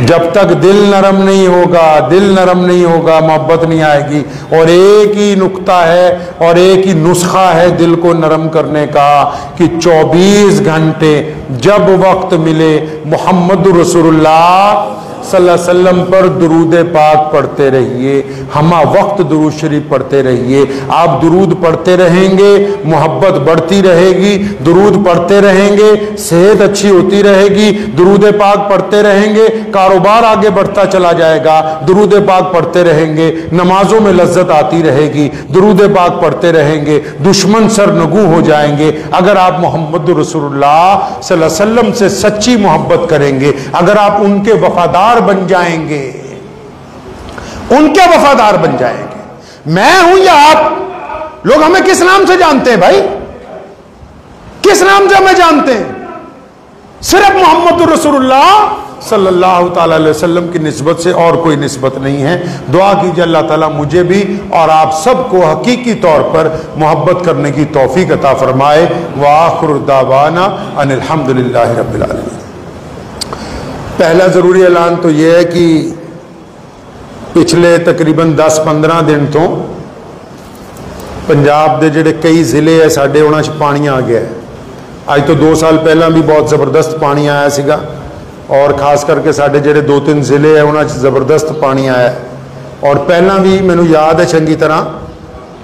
जब तक दिल नरम नहीं होगा, दिल नरम नहीं होगा, मोहब्बत नहीं आएगी। और एक ही नुक्ता है और एक ही नुस्खा है दिल को नरम करने का कि 24 घंटे जब वक्त मिले मोहम्मद रसूलुल्लाह सल्लल्लाहु अलैहि वसल्लम पर दुरूद पाक पढ़ते रहिए, हमा वक्त दुरूद शरीफ पढ़ते रहिए। आप दुरूद पढ़ते रहेंगे, मोहब्बत बढ़ती रहेगी, दुरूद पढ़ते रहेंगे, सेहत अच्छी होती रहेगी, दुरूद पाक पढ़ते रहेंगे, कारोबार आगे बढ़ता चला जाएगा, दुरूद पाक पढ़ते रहेंगे, नमाजों में लज्जत आती रहेगी, दुरूद पाक पढ़ते रहेंगे, दुश्मन सरनगू हो जाएंगे। अगर आप मोहम्मद रसूलुल्लाह सल्लल्लाहु अलैहि वसल्लम से सच्ची मोहब्बत करेंगे, अगर आप उनके वफादार बन जाएंगे, उनके वफादार बन जाएंगे। मैं हूं या आप? लोग हमें किस नाम से जानते हैं भाई? किस नाम से हमें जानते हैं? सिर्फ मोहम्मद रसूलुल्लाह सल्लल्लाहु ताला अलैहि वसल्लम की निस्बत से, और कोई निस्बत नहीं है। दुआ कीजिए अल्लाह ताला मुझे भी और आप सबको हकीकी तौर पर मोहब्बत करने की तौफीक अता फरमाए। व आखिरु दावाना अनिल हम्दुलिल्लाहि रब्बिल आलमीन। पहला ज़रूरी ऐलान तो यह है कि पिछले तकरीबन 10-15 दिन तो पंजाब के जोड़े कई ज़िले है साढ़े उन्होंने पानी आ गया है। अज तो 2 साल पहला भी बहुत ज़बरदस्त पानी आया सीगा, और खास करके साढ़े जोड़े 2-3 ज़िले है उन्होंने ज़बरदस्त पानी आया है। और पहला भी मैनू याद है चंगी तरह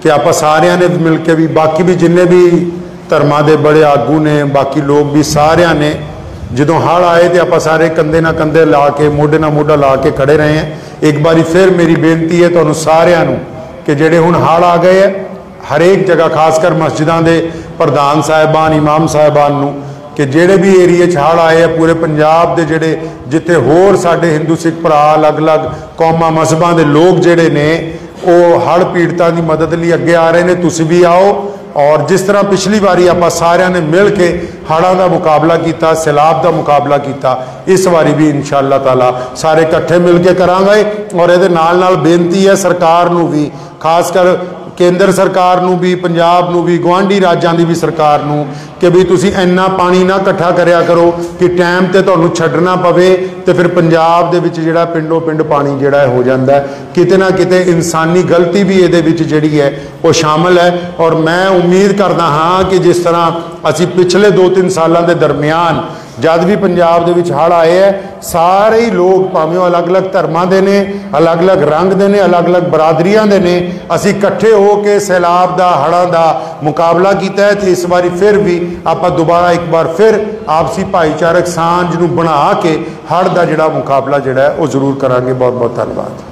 कि आप सारिया ने मिल के भी, बाकी भी जिन्हें भी धर्मां दे बड़े आगू ने, बाकी लोग भी सारिया ने जो हड़ आए तो आप सारे कंधे ना कंधे ला के, मोढे ना मोढा ला के खड़े रहे हैं। एक बारी फिर मेरी बेनती है तुहानू सारिਆਂ ਨੂੰ कि जेडे हुण हड़ आ गए है हरेक जगह, खासकर मस्जिदां दे प्रधान साहिबान, इमाम साहिबान नू कि जेडे भी एरिए च हड़ आए है पूरे पंजाब दे जेडे जिथे होर साडे हिंदू सिख भरा अलग अलग कौमां मजहबां दे लोग जेडे ने वो हड़ पीड़तां दी मदद लई अगे आ रहे हैं। तुसीं भी आओ, और जिस तरह पिछली बारी आप सारिया ने मिल के हड़ां का मुकाबला किया, सैलाब का मुकाबला किया, इस बारी भी इंशाअल्लाह ताला सारे इकट्ठे मिल के करांगे। और ये नाल बेनती है सरकार नू भी, खासकर केंद्र सरकार नू भी, पंजाब नू भी, गुआढ़ी राज्यों की भी सरकार नू कि भी तुसी इन्ना पानी ना इकट्ठा करया करो कि टाइम ते तुहानू छड्डना पवे तो फिर पंजाब दे विच जिहड़ा पिंडों पिंड पानी जिहड़ा हो जाता है। किते ना किते इंसानी गलती भी इहदे विच जिहड़ी है वो शामिल है। और मैं उम्मीद करदा हाँ कि जिस तरह असी पिछले 2-3 सालों के दरमियान जद भी पंजाब दे विच हड़ आए है, सारे ही लोग भावें अलग अलग धर्मां दे ने, अलग अलग रंग दे ने, अलग अलग बरादरियां दे ने, असी इकट्ठे हो के सैलाब दा, हड़ां दा मुकाबला किया है। तो इस बारी फिर भी आप दोबारा एक बार फिर आपसी भाईचारक सांझ नूं बना के हड़ दा जिहड़ा मुकाबला जिहड़ा है वो जरूर करांगे। बहुत बहुत धन्यवाद।